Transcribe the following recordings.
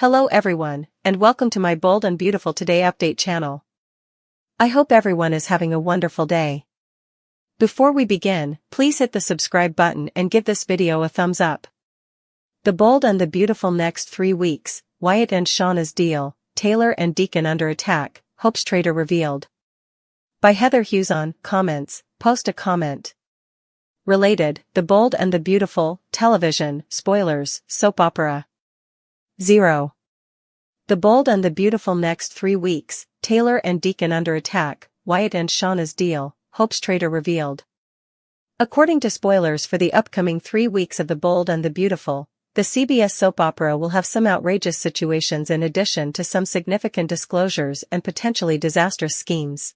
Hello everyone, and welcome to my Bold and Beautiful Today update channel. I hope everyone is having a wonderful day. Before we begin, please hit the subscribe button and give this video a thumbs up. The Bold and the Beautiful next 3 weeks, Wyatt and Shauna's deal, Taylor and Deacon under attack, Hope's Traitor revealed. By Heather Hughes on comments, post a comment. Related, The Bold and the Beautiful, television, spoilers, soap opera. 0. The Bold and the Beautiful next 3 weeks, Taylor and Deacon under attack, Wyatt and Shauna's deal, Hope's Traitor revealed. According to spoilers for the upcoming 3 weeks of The Bold and the Beautiful, the CBS soap opera will have some outrageous situations in addition to some significant disclosures and potentially disastrous schemes.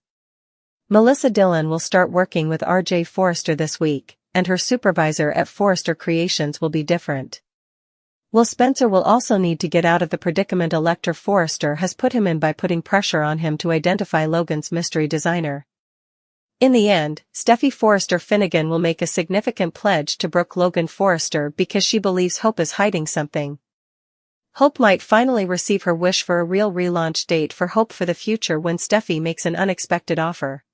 Melissa Dillon will start working with R.J. Forrester this week, and her supervisor at Forrester Creations will be different. Will Spencer will also need to get out of the predicament Elector Forrester has put him in by putting pressure on him to identify Logan's mystery designer. In the end, Steffi Forrester Finnegan will make a significant pledge to Brooke Logan Forrester because she believes Hope is hiding something. Hope might finally receive her wish for a real relaunch date for Hope for the future when Steffi makes an unexpected offer.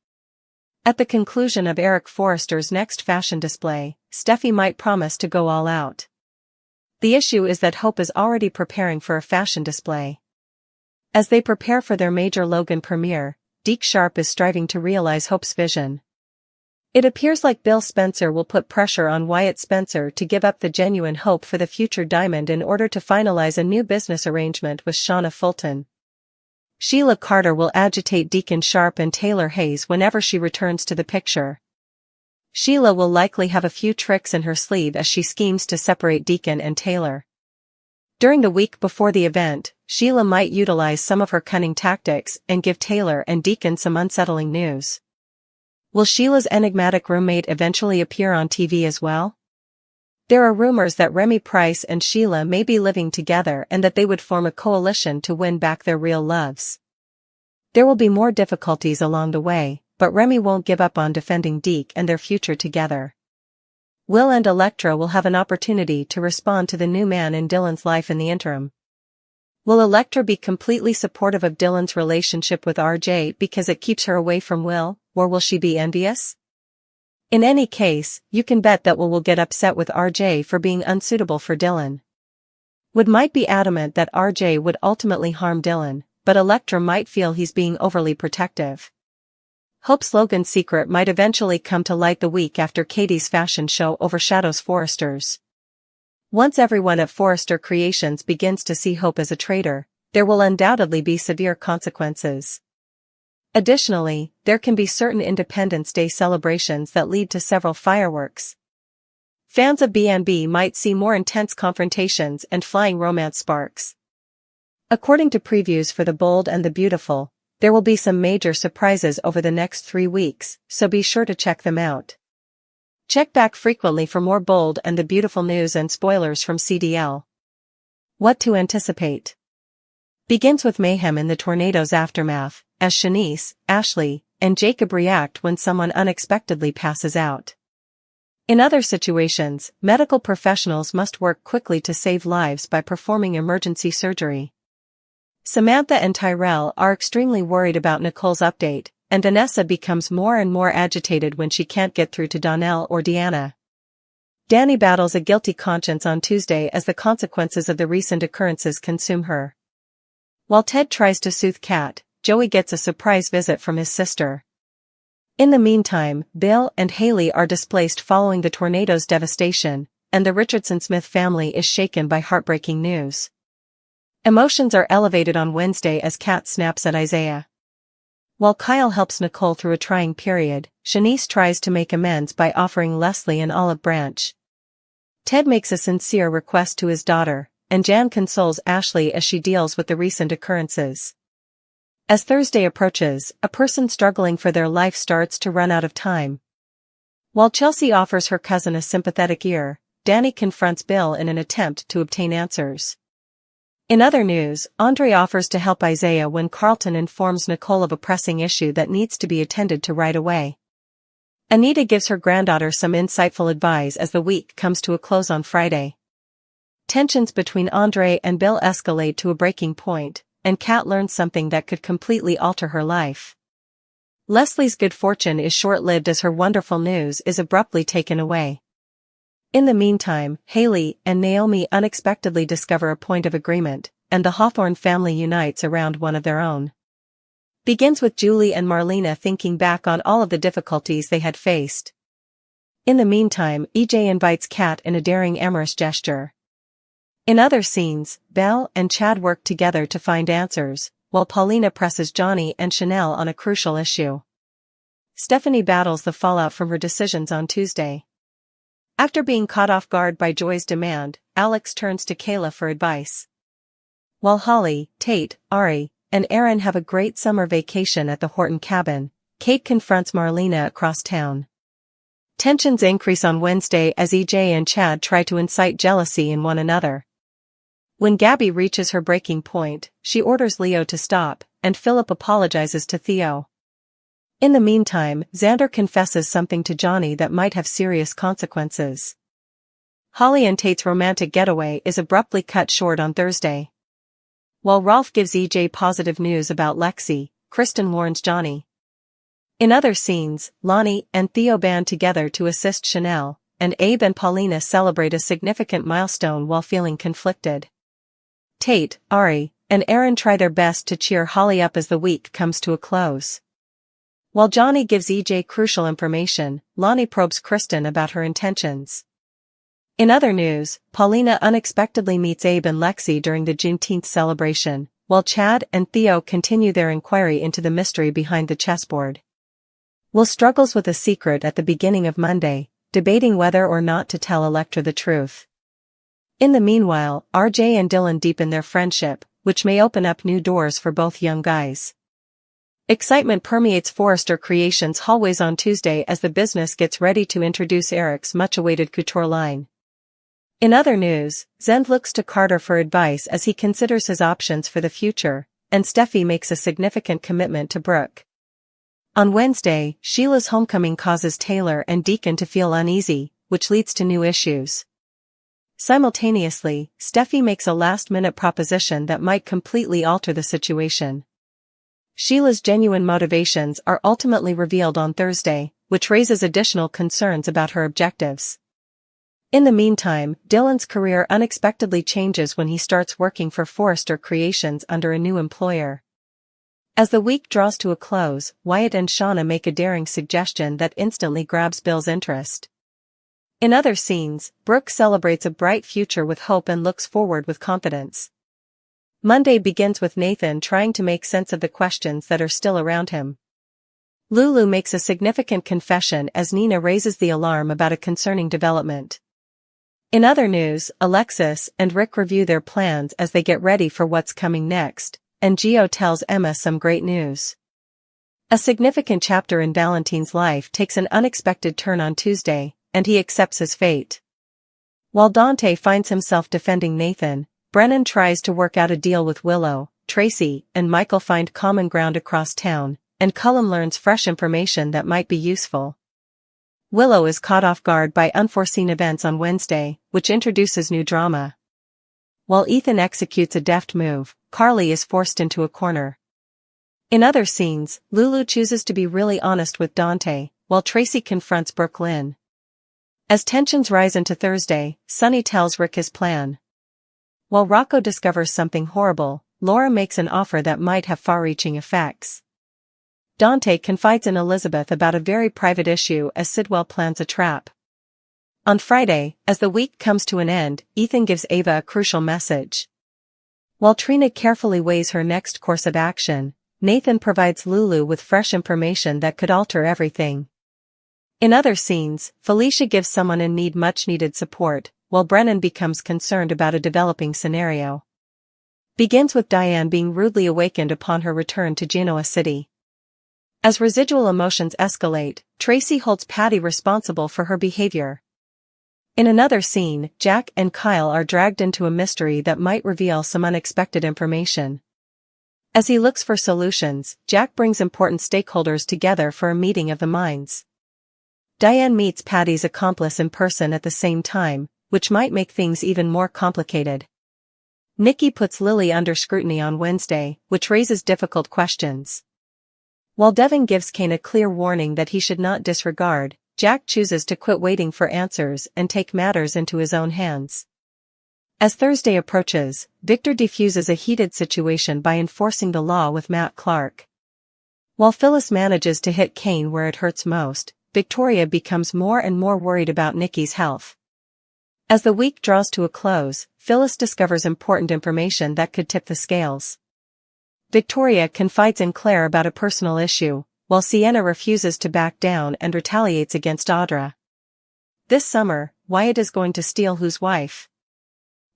At the conclusion of Eric Forrester's next fashion display, Steffi might promise to go all out. The issue is that Hope is already preparing for a fashion display. As they prepare for their major Logan premiere, Deke Sharp is striving to realize Hope's vision. It appears like Bill Spencer will put pressure on Wyatt Spencer to give up the genuine hope for the future Diamond in order to finalize a new business arrangement with Shauna Fulton. Sheila Carter will agitate Deacon Sharp and Taylor Hayes whenever she returns to the picture. Sheila will likely have a few tricks in her sleeve as she schemes to separate Deacon and Taylor. During the week before the event, Sheila might utilize some of her cunning tactics and give Taylor and Deacon some unsettling news. Will Sheila's enigmatic roommate eventually appear on TV as well? There are rumors that Remy Price and Sheila may be living together and that they would form a coalition to win back their real loves. There will be more difficulties along the way, but Remy won't give up on defending Deke and their future together. Will and Electra will have an opportunity to respond to the new man in Dylan's life in the interim. Will Electra be completely supportive of Dylan's relationship with RJ because it keeps her away from Will, or will she be envious? In any case, you can bet that Will get upset with RJ for being unsuitable for Dylan. Wood might be adamant that RJ would ultimately harm Dylan, but Electra might feel he's being overly protective. Hope's Logan secret might eventually come to light the week after Katie's fashion show overshadows Forrester's. Once everyone at Forrester Creations begins to see Hope as a traitor, there will undoubtedly be severe consequences. Additionally, there can be certain Independence Day celebrations that lead to several fireworks. Fans of B&B might see more intense confrontations and flying romance sparks. According to previews for The Bold and the Beautiful, there will be some major surprises over the next 3 weeks, so be sure to check them out. Check back frequently for more Bold and the Beautiful news and spoilers from CDL. What to anticipate? Begins with mayhem in the tornado's aftermath, as Shanice, Ashley, and Jacob react when someone unexpectedly passes out. In other situations, medical professionals must work quickly to save lives by performing emergency surgery. Samantha and Tyrell are extremely worried about Nicole's update, and Vanessa becomes more and more agitated when she can't get through to Donnell or Deanna. Danny battles a guilty conscience on Tuesday as the consequences of the recent occurrences consume her. While Ted tries to soothe Kat, Joey gets a surprise visit from his sister. In the meantime, Bill and Haley are displaced following the tornado's devastation, and the Richardson-Smith family is shaken by heartbreaking news. Emotions are elevated on Wednesday as Kat snaps at Isaiah. While Kyle helps Nicole through a trying period, Shanice tries to make amends by offering Leslie an olive branch. Ted makes a sincere request to his daughter, and Jan consoles Ashley as she deals with the recent occurrences. As Thursday approaches, a person struggling for their life starts to run out of time. While Chelsea offers her cousin a sympathetic ear, Danny confronts Bill in an attempt to obtain answers. In other news, Andre offers to help Isaiah when Carlton informs Nicole of a pressing issue that needs to be attended to right away. Anita gives her granddaughter some insightful advice as the week comes to a close on Friday. Tensions between Andre and Bill escalate to a breaking point, and Kat learns something that could completely alter her life. Leslie's good fortune is short-lived as her wonderful news is abruptly taken away. In the meantime, Haley and Naomi unexpectedly discover a point of agreement, and the Hawthorne family unites around one of their own. Begins with Julie and Marlena thinking back on all of the difficulties they had faced. In the meantime, EJ invites Kat in a daring amorous gesture. In other scenes, Belle and Chad work together to find answers, while Paulina presses Johnny and Chanel on a crucial issue. Stephanie battles the fallout from her decisions on Tuesday. After being caught off guard by Joy's demand, Alex turns to Kayla for advice. While Holly, Tate, Ari, and Aaron have a great summer vacation at the Horton cabin, Kate confronts Marlena across town. Tensions increase on Wednesday as EJ and Chad try to incite jealousy in one another. When Gabby reaches her breaking point, she orders Leo to stop, and Philip apologizes to Theo. In the meantime, Xander confesses something to Johnny that might have serious consequences. Holly and Tate's romantic getaway is abruptly cut short on Thursday. While Rolf gives EJ positive news about Lexi, Kristen warns Johnny. In other scenes, Lonnie and Theo band together to assist Chanel, and Abe and Paulina celebrate a significant milestone while feeling conflicted. Tate, Ari, and Aaron try their best to cheer Holly up as the week comes to a close. While Johnny gives EJ crucial information, Lonnie probes Kristen about her intentions. In other news, Paulina unexpectedly meets Abe and Lexi during the Juneteenth celebration, while Chad and Theo continue their inquiry into the mystery behind the chessboard. Will struggles with a secret at the beginning of Monday, debating whether or not to tell Elektra the truth. In the meanwhile, RJ and Dylan deepen their friendship, which may open up new doors for both young guys. Excitement permeates Forrester Creations hallways on Tuesday as the business gets ready to introduce Eric's much-awaited couture line. In other news, Zend looks to Carter for advice as he considers his options for the future, and Steffi makes a significant commitment to Brooke. On Wednesday, Sheila's homecoming causes Taylor and Deacon to feel uneasy, which leads to new issues. Simultaneously, Steffi makes a last-minute proposition that might completely alter the situation. Sheila's genuine motivations are ultimately revealed on Thursday, which raises additional concerns about her objectives. In the meantime, Dylan's career unexpectedly changes when he starts working for Forrester Creations under a new employer. As the week draws to a close, Wyatt and Shauna make a daring suggestion that instantly grabs Bill's interest. In other scenes, Brooke celebrates a bright future with hope and looks forward with confidence. Monday begins with Nathan trying to make sense of the questions that are still around him. Lulu makes a significant confession as Nina raises the alarm about a concerning development. In other news, Alexis and Rick review their plans as they get ready for what's coming next, and Gio tells Emma some great news. A significant chapter in Valentine's life takes an unexpected turn on Tuesday, and he accepts his fate. While Dante finds himself defending Nathan, Brennan tries to work out a deal with Willow. Tracy and Michael find common ground across town, and Cullen learns fresh information that might be useful. Willow is caught off guard by unforeseen events on Wednesday, which introduces new drama. While Ethan executes a deft move, Carly is forced into a corner. In other scenes, Lulu chooses to be really honest with Dante, while Tracy confronts Brooklyn. As tensions rise into Thursday, Sonny tells Rick his plan. While Rocco discovers something horrible, Laura makes an offer that might have far-reaching effects. Dante confides in Elizabeth about a very private issue as Sidwell plans a trap. On Friday, as the week comes to an end, Ethan gives Ava a crucial message. While Trina carefully weighs her next course of action, Nathan provides Lulu with fresh information that could alter everything. In other scenes, Felicia gives someone in need much-needed support, while Brennan becomes concerned about a developing scenario. Begins with Diane being rudely awakened upon her return to Genoa City. As residual emotions escalate, Tracy holds Patty responsible for her behavior. In another scene, Jack and Kyle are dragged into a mystery that might reveal some unexpected information. As he looks for solutions, Jack brings important stakeholders together for a meeting of the minds. Diane meets Patty's accomplice in person at the same time, which might make things even more complicated. Nikki puts Lily under scrutiny on Wednesday, which raises difficult questions. While Devin gives Kane a clear warning that he should not disregard, Jack chooses to quit waiting for answers and take matters into his own hands. As Thursday approaches, Victor defuses a heated situation by enforcing the law with Matt Clark. While Phyllis manages to hit Kane where it hurts most, Victoria becomes more and more worried about Nikki's health. As the week draws to a close, Phyllis discovers important information that could tip the scales. Victoria confides in Claire about a personal issue, while Sienna refuses to back down and retaliates against Audra. This summer, Wyatt is going to steal whose wife?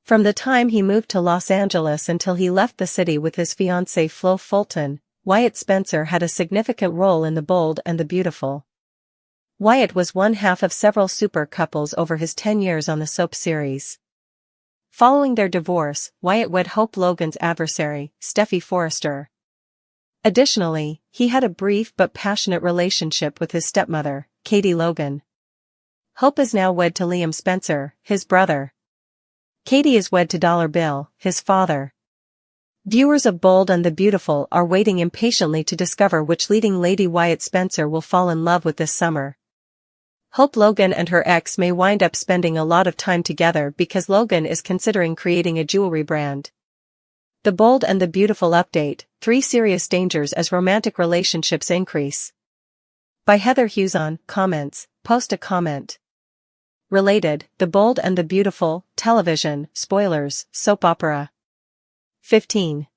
From the time he moved to Los Angeles until he left the city with his fiancée Flo Fulton, Wyatt Spencer had a significant role in The Bold and the Beautiful. Wyatt was one half of several super couples over his 10 years on the soap series. Following their divorce, Wyatt wed Hope Logan's adversary, Steffi Forrester. Additionally, he had a brief but passionate relationship with his stepmother, Katie Logan. Hope is now wed to Liam Spencer, his brother. Katie is wed to Dollar Bill, his father. Viewers of Bold and the Beautiful are waiting impatiently to discover which leading lady Wyatt Spencer will fall in love with this summer. Hope Logan and her ex may wind up spending a lot of time together because Logan is considering creating a jewelry brand. The Bold and the Beautiful update: 3 serious dangers as romantic relationships increase. By Heather Hughes on Comments, post a comment. Related, The Bold and the Beautiful, television, spoilers, soap opera. 15.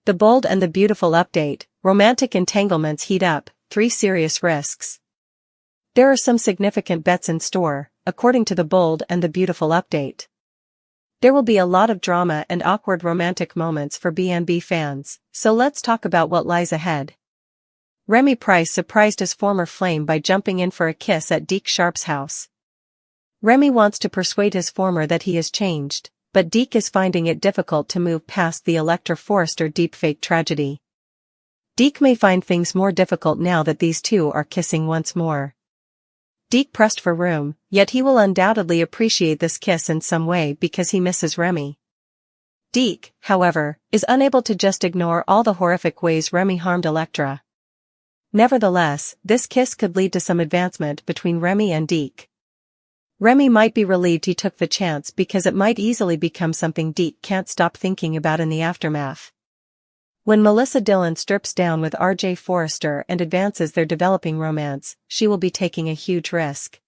The Bold and the Beautiful update: romantic entanglements heat up, 3 serious risks. There are some significant bets in store, according to The Bold and the Beautiful update. There will be a lot of drama and awkward romantic moments for B&B fans, so let's talk about what lies ahead. Remy Price surprised his former flame by jumping in for a kiss at Deke Sharp's house. Remy wants to persuade his former that he has changed, but Deke is finding it difficult to move past the Electra Forrester deepfake tragedy. Deke may find things more difficult now that these two are kissing once more. Deke pressed for room, yet he will undoubtedly appreciate this kiss in some way because he misses Remy. Deke, however, is unable to just ignore all the horrific ways Remy harmed Electra. Nevertheless, this kiss could lead to some advancement between Remy and Deke. Remy might be relieved he took the chance because it might easily become something Deke can't stop thinking about in the aftermath. When Melissa Dillon strips down with RJ Forrester and advances their developing romance, she will be taking a huge risk.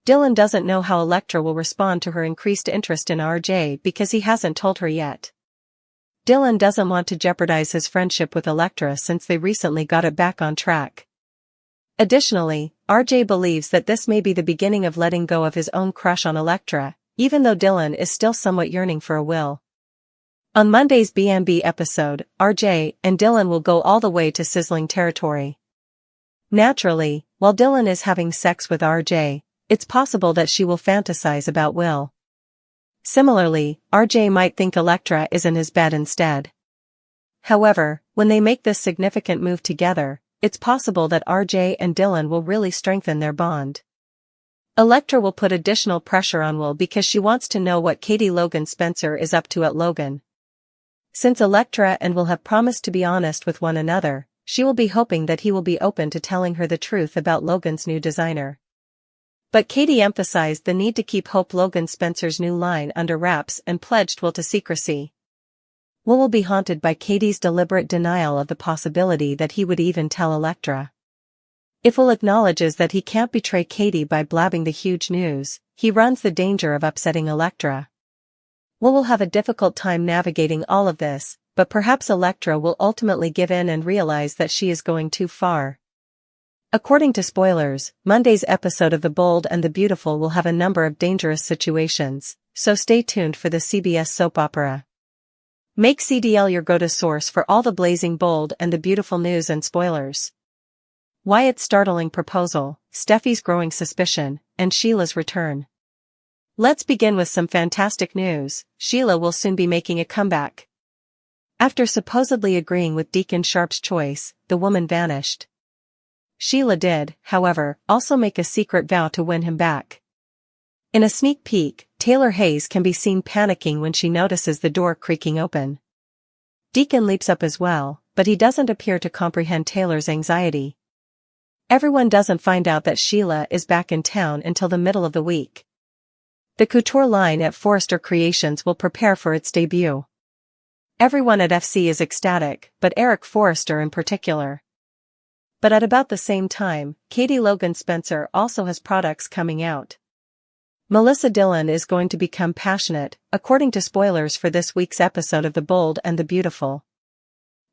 Dillon doesn't know how Electra will respond to her increased interest in RJ because he hasn't told her yet. Dillon doesn't want to jeopardize his friendship with Electra since they recently got it back on track. Additionally, RJ believes that this may be the beginning of letting go of his own crush on Electra, even though Dillon is still somewhat yearning for a Will. On Monday's B&B episode, RJ and Dillon will go all the way to sizzling territory. Naturally, while Dillon is having sex with RJ, it's possible that she will fantasize about Will. Similarly, RJ might think Electra is in his bed instead. However, when they make this significant move together, it's possible that RJ and Dillon will really strengthen their bond. Electra will put additional pressure on Will because she wants to know what Katie Logan Spencer is up to at Logan. Since Electra and Will have promised to be honest with one another, she will be hoping that he will be open to telling her the truth about Logan's new designer. But Katie emphasized the need to keep Hope Logan Spencer's new line under wraps and pledged Will to secrecy. Will be haunted by Katie's deliberate denial of the possibility that he would even tell Electra. If Will acknowledges that he can't betray Katie by blabbing the huge news, he runs the danger of upsetting Electra. Will have a difficult time navigating all of this, but perhaps Electra will ultimately give in and realize that she is going too far. According to spoilers, Monday's episode of The Bold and the Beautiful will have a number of dangerous situations, so stay tuned for the CBS soap opera. Make CDL your go-to source for all the blazing Bold and the Beautiful news and spoilers. Wyatt's startling proposal, Steffi's growing suspicion, and Sheila's return. Let's begin with some fantastic news. Sheila will soon be making a comeback. After supposedly agreeing with Deacon Sharp's choice, the woman vanished. Sheila did, however, also make a secret vow to win him back. In a sneak peek, Taylor Hayes can be seen panicking when she notices the door creaking open. Deacon leaps up as well, but he doesn't appear to comprehend Taylor's anxiety. Everyone doesn't find out that Sheila is back in town until the middle of the week. The couture line at Forrester Creations will prepare for its debut. Everyone at FC is ecstatic, but Eric Forrester in particular. But at about the same time, Katie Logan Spencer also has products coming out. Melissa Dillon is going to become passionate, according to spoilers for this week's episode of The Bold and the Beautiful.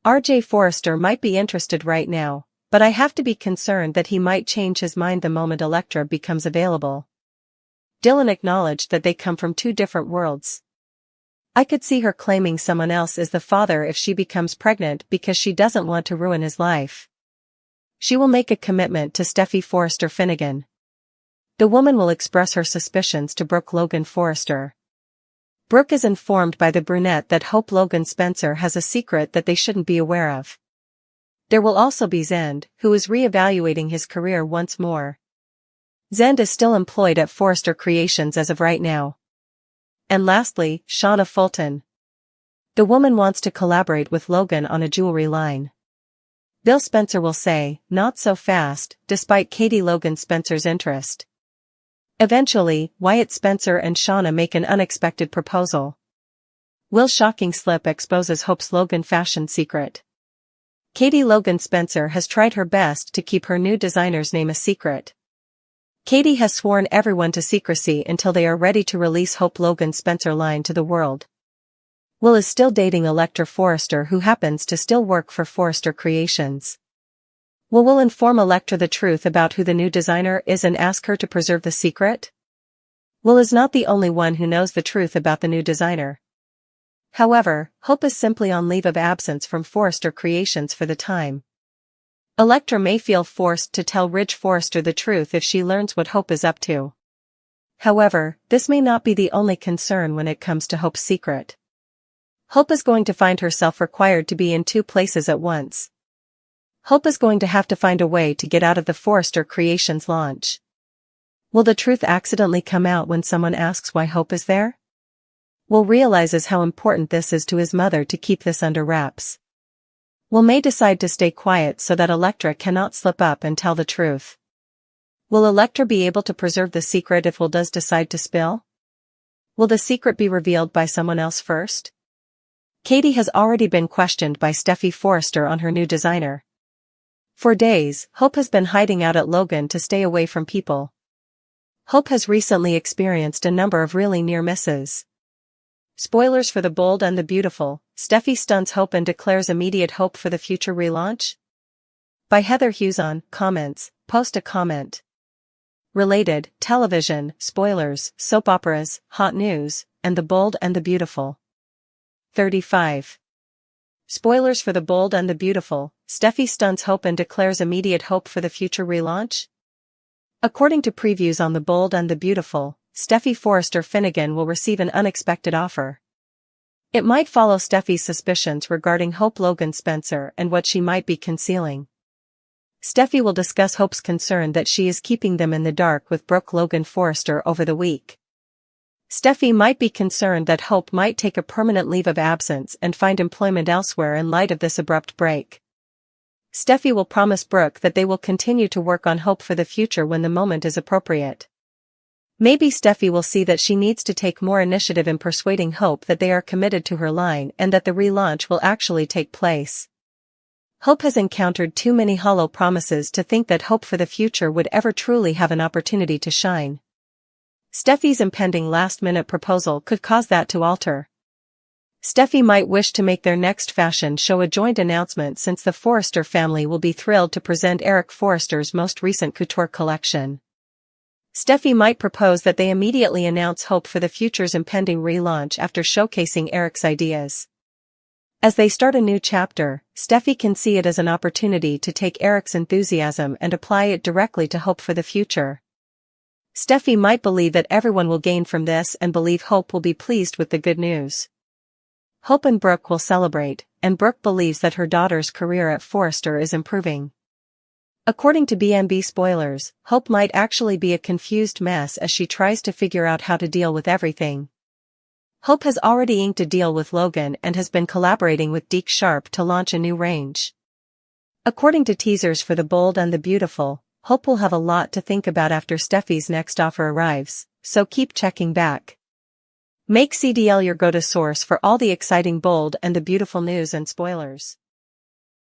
RJ Forrester might be interested right now, but I have to be concerned that he might change his mind the moment Elektra becomes available. Dillon acknowledged that they come from two different worlds. I could see her claiming someone else is the father if she becomes pregnant because she doesn't want to ruin his life. She will make a commitment to Steffi Forrester Finnegan. The woman will express her suspicions to Brooke Logan Forrester. Brooke is informed by the brunette that Hope Logan Spencer has a secret that they shouldn't be aware of. There will also be Zend, who is re-evaluating his career once more. Zend is still employed at Forrester Creations as of right now. And lastly, Shauna Fulton. The woman wants to collaborate with Logan on a jewelry line. Bill Spencer will say, "Not so fast," despite Katie Logan Spencer's interest. Eventually, Wyatt Spencer and Shauna make an unexpected proposal. Will's shocking slip exposes Hope's Logan fashion secret. Katie Logan Spencer has tried her best to keep her new designer's name a secret. Katie has sworn everyone to secrecy until they are ready to release Hope Logan Spencer line to the world. Will is still dating Elektra Forrester, who happens to still work for Forrester Creations. Will inform Elektra the truth about who the new designer is and ask her to preserve the secret? Will is not the only one who knows the truth about the new designer. However, Hope is simply on leave of absence from Forrester Creations for the time. Elektra may feel forced to tell Ridge Forrester the truth if she learns what Hope is up to. However, this may not be the only concern when it comes to Hope's secret. Hope is going to find herself required to be in two places at once. Hope is going to have to find a way to get out of the Forrester Creations launch. Will the truth accidentally come out when someone asks why Hope is there? Will realizes how important this is to his mother to keep this under wraps. Will may decide to stay quiet so that Elektra cannot slip up and tell the truth. Will Elektra be able to preserve the secret if Will does decide to spill? Will the secret be revealed by someone else first? Katie has already been questioned by Steffi Forrester on her new designer. For days, Hope has been hiding out at Logan to stay away from people. Hope has recently experienced a number of really near misses. Spoilers for The Bold and the Beautiful, Steffi stuns Hope and declares immediate hope for the future relaunch? By Heather Hughes comments, post a comment. Related, television, spoilers, soap operas, hot news, and The Bold and the Beautiful. 35. Spoilers for The Bold and the Beautiful, Steffi stuns Hope and declares immediate hope for the future relaunch? According to previews on The Bold and the Beautiful, Steffi Forrester Finnegan will receive an unexpected offer. It might follow Steffi's suspicions regarding Hope Logan Spencer and what she might be concealing. Steffi will discuss Hope's concern that she is keeping them in the dark with Brooke Logan Forrester over the week. Steffi might be concerned that Hope might take a permanent leave of absence and find employment elsewhere in light of this abrupt break. Steffi will promise Brooke that they will continue to work on Hope for the future when the moment is appropriate. Maybe Steffi will see that she needs to take more initiative in persuading Hope that they are committed to her line and that the relaunch will actually take place. Hope has encountered too many hollow promises to think that Hope for the future would ever truly have an opportunity to shine. Steffi's impending last-minute proposal could cause that to alter. Steffi might wish to make their next fashion show a joint announcement since the Forrester family will be thrilled to present Eric Forrester's most recent couture collection. Steffi might propose that they immediately announce Hope for the future's impending relaunch after showcasing Eric's ideas. As they start a new chapter, Steffi can see it as an opportunity to take Eric's enthusiasm and apply it directly to Hope for the future. Steffi might believe that everyone will gain from this and believe Hope will be pleased with the good news. Hope and Brooke will celebrate, and Brooke believes that her daughter's career at Forrester is improving. According to BMB spoilers, Hope might actually be a confused mess as she tries to figure out how to deal with everything. Hope has already inked a deal with Logan and has been collaborating with Deke Sharp to launch a new range. According to teasers for The Bold and the Beautiful, Hope will have a lot to think about after Steffi's next offer arrives, so keep checking back. Make CDL your go-to source for all the exciting Bold and the Beautiful news and spoilers.